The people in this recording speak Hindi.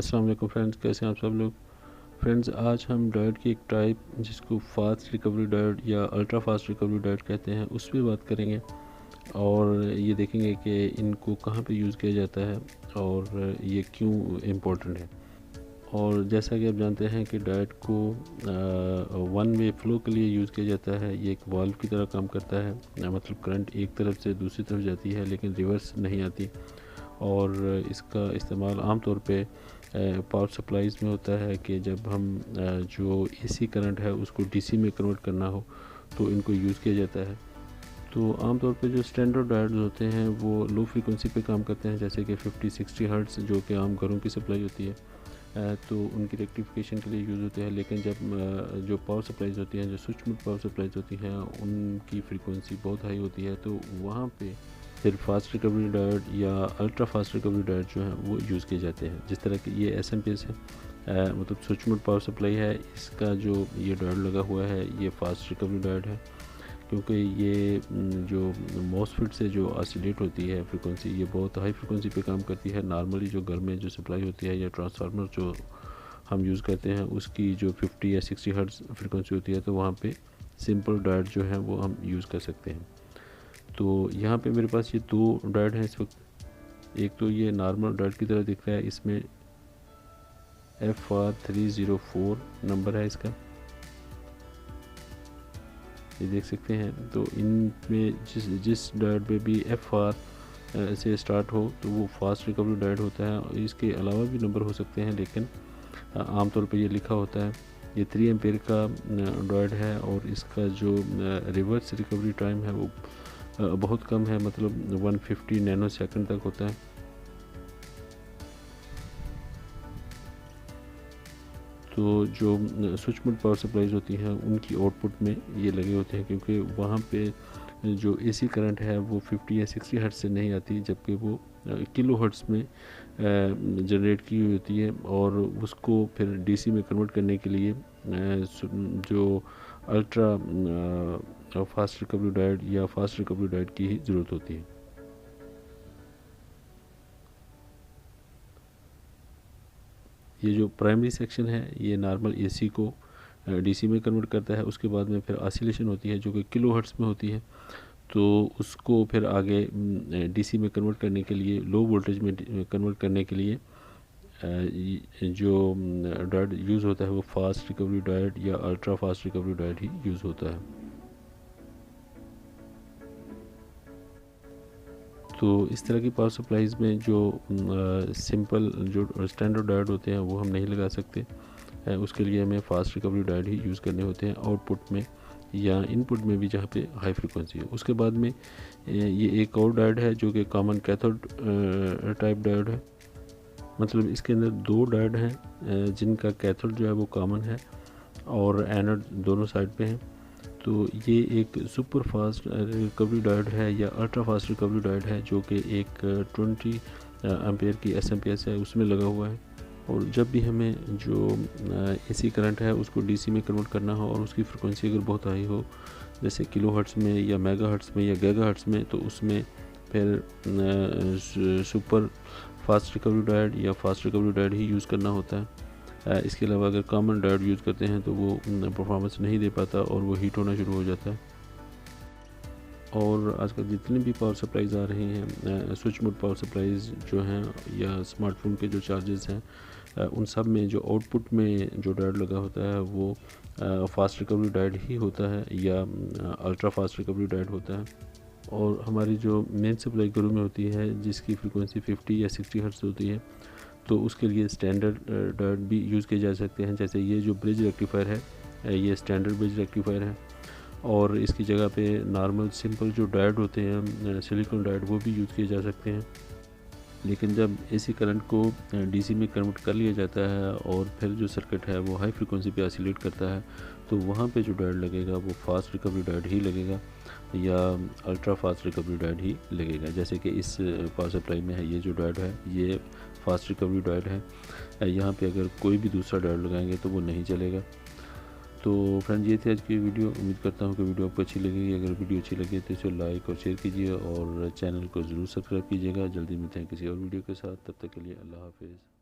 अस्सलाम वालेकुम फ्रेंड्स, कैसे हैं आप सब लोग। फ्रेंड्स, आज हम डाइट की एक टाइप जिसको फास्ट रिकवरी डाइट या अल्ट्रा फास्ट रिकवरी डाइट कहते हैं उस पर बात करेंगे और ये देखेंगे कि इनको कहाँ पे यूज़ किया जाता है और ये क्यों इम्पोर्टेंट है। और जैसा कि आप जानते हैं कि डाइट को वन वे फ्लो के लिए यूज़ किया जाता है। ये एक वाल्व की तरह काम करता है, मतलब करंट एक तरफ से दूसरी तरफ जाती है लेकिन रिवर्स नहीं आती। और इसका इस्तेमाल आम तौर पे पावर सप्लाईज़ में होता है कि जब हम जो एसी करंट है उसको डीसी में कन्वर्ट करना हो तो इनको यूज़ किया जाता है। तो आम तौर पे जो स्टैंडर्ड डायोड्स होते हैं वो लो फ्रीक्वेंसी पे काम करते हैं, जैसे कि 50-60 हर्ट्ज़ जो कि आम घरों की सप्लाई होती है, तो उनकी रेक्टिफिकेशन के लिए यूज़ होते हैं। लेकिन जब जो पावर सप्लाईज़ होती हैं, जो स्विच मोड पावर सप्लाईज़ होती हैं, उनकी फ्रीक्वेंसी बहुत हाई होती है, तो वहाँ पे फिर फास्ट रिकवरी डायोड या अल्ट्रा फास्ट रिकवरी डायोड जो है वो यूज़ किए जाते हैं। जिस तरह की ये एसएमपीएस है, मतलब स्विच मोड पावर सप्लाई है, इसका जो ये डायोड लगा हुआ है ये फास्ट रिकवरी डायोड है, क्योंकि ये जो मॉसफेट से जो ऑसिलेट होती है फ्रीक्वेंसी, ये बहुत हाई फ्रीक्वेंसी पे काम करती है। नॉर्मली जो घर में जो सप्लाई होती है या ट्रांसफार्मर जो हम यूज़ करते हैं उसकी जो 50 या 60 हर्ट्ज़ फ्रीक्वेंसी होती है, तो वहाँ पे सिंपल डायोड जो है वो हम यूज़ कर सकते हैं। तो यहाँ पे मेरे पास ये दो डायोड हैं इस वक्त। एक तो ये नॉर्मल डायोड की तरह दिख रहा है, इसमें FR304 नंबर है इसका, ये देख सकते हैं। तो इनमें जिस डायोड पे भी FR से स्टार्ट हो तो वो फास्ट रिकवरी डायोड होता है। इसके अलावा भी नंबर हो सकते हैं लेकिन आमतौर पे ये लिखा होता है। ये 3 एम्पेयर का डायोड है और इसका जो रिवर्स रिकवरी टाइम है वो बहुत कम है, मतलब 150 नैनो सेकंड तक होता है। तो जो स्विच मोड पावर सप्लाईज होती हैं उनकी आउटपुट में ये लगे होते हैं, क्योंकि वहाँ पे जो एसी करंट है वो 50 या 60 हर्ट्ज से नहीं आती, जबकि वो किलो हर्ट्ज में जनरेट की हुई होती है। और उसको फिर डीसी में कन्वर्ट करने के लिए जो अल्ट्रा फास्ट रिकवरी डायोड या फास्ट रिकवरी डायोड की ही ज़रूरत होती है। ये जो प्राइमरी सेक्शन है ये नॉर्मल एसी को डीसी में कन्वर्ट करता है। उसके बाद में फिर ऑसिलेशन होती है जो कि किलो हर्ट्ज़ में होती है, तो उसको फिर आगे डीसी में कन्वर्ट करने के लिए, लो वोल्टेज में कन्वर्ट करने के लिए जो डायोड यूज़ होता है वो फास्ट रिकवरी डायोड या अल्ट्रा फास्ट रिकवरी डायोड ही यूज़ होता है। तो इस तरह की पावर सप्लाईज़ में जो सिंपल जो स्टैंडर्ड डायोड होते हैं वो हम नहीं लगा सकते। उसके लिए हमें फास्ट रिकवरी डायोड ही यूज़ करने होते हैं आउटपुट में या इनपुट में भी, जहाँ पे हाई फ्रीक्वेंसी है। उसके बाद में ये एक और डायोड है जो कि कॉमन कैथोड टाइप डायोड है। मतलब इसके अंदर दो डायोड हैं जिनका कैथोड जो है वो कॉमन है और एनोड दोनों साइड पे हैं। तो ये एक सुपर फास्ट रिकवरी डायोड है या अल्ट्रा फास्ट रिकवरी डायोड है जो कि एक 20 एम्पेयर की एसएमपीएस है उसमें लगा हुआ है। और जब भी हमें जो एसी करंट है उसको डीसी में कन्वर्ट करना हो और उसकी फ्रिक्वेंसी अगर बहुत हाई हो, जैसे किलो हर्ट्ज़ में या मेगा हर्ट्ज़ में या गीगा हर्ट्ज़ में, तो उसमें फिर सुपर फास्ट रिकवरी डायोड या फास्ट रिकवरी डायोड ही यूज़ करना होता है। इसके अलावा अगर कॉमन डायोड यूज़ करते हैं तो वो परफॉर्मेंस नहीं दे पाता और वो हीट होना शुरू हो जाता है। और आजकल जितनी भी पावर सप्लाईज़ आ रही हैं, स्विच मोड पावर सप्लाईज़ जो हैं या स्मार्टफोन के जो चार्जेस हैं, उन सब में जो आउटपुट में जो डायोड लगा होता है वो फास्ट रिकवरी डायोड ही होता है या अल्ट्रा फास्ट रिकवरी डायोड होता है। और हमारी जो मेन सप्लाई घरों में होती है जिसकी फ्रीक्वेंसी 50 या 60 हर्ट्ज़ होती है, तो उसके लिए स्टैंडर्ड डायोड भी यूज़ किए जा सकते हैं। जैसे ये जो ब्रिज रेक्टिफायर है ये स्टैंडर्ड ब्रिज रेक्टिफायर है और इसकी जगह पे नॉर्मल सिंपल जो डायोड होते हैं सिलिकॉन डायोड वो भी यूज़ किए जा सकते हैं। लेकिन जब एसी करंट को डीसी में कन्वर्ट कर लिया जाता है और फिर जो सर्किट है वो हाई फ्रीक्वेंसी पे ऑसिलेट करता है, तो वहाँ पे जो डायोड लगेगा वो फास्ट रिकवरी डायोड ही लगेगा या अल्ट्रा फास्ट रिकवरी डायोड ही लगेगा। जैसे कि इस पावर सप्लाई में है ये जो डायोड है ये फास्ट रिकवरी डायोड है। यहाँ पे अगर कोई भी दूसरा डायोड लगाएंगे तो वो नहीं चलेगा। तो फ्रेंड, ये थी आज की वीडियो। उम्मीद करता हूँ कि वीडियो आपको अच्छी लगेगी। अगर वीडियो अच्छी लगे तो इसे लाइक और शेयर कीजिए और चैनल को ज़रूर सब्सक्राइब कीजिएगा। जल्दी मिलते हैं किसी और वीडियो के साथ, तब तक के लिए अल्लाह हाफिज़।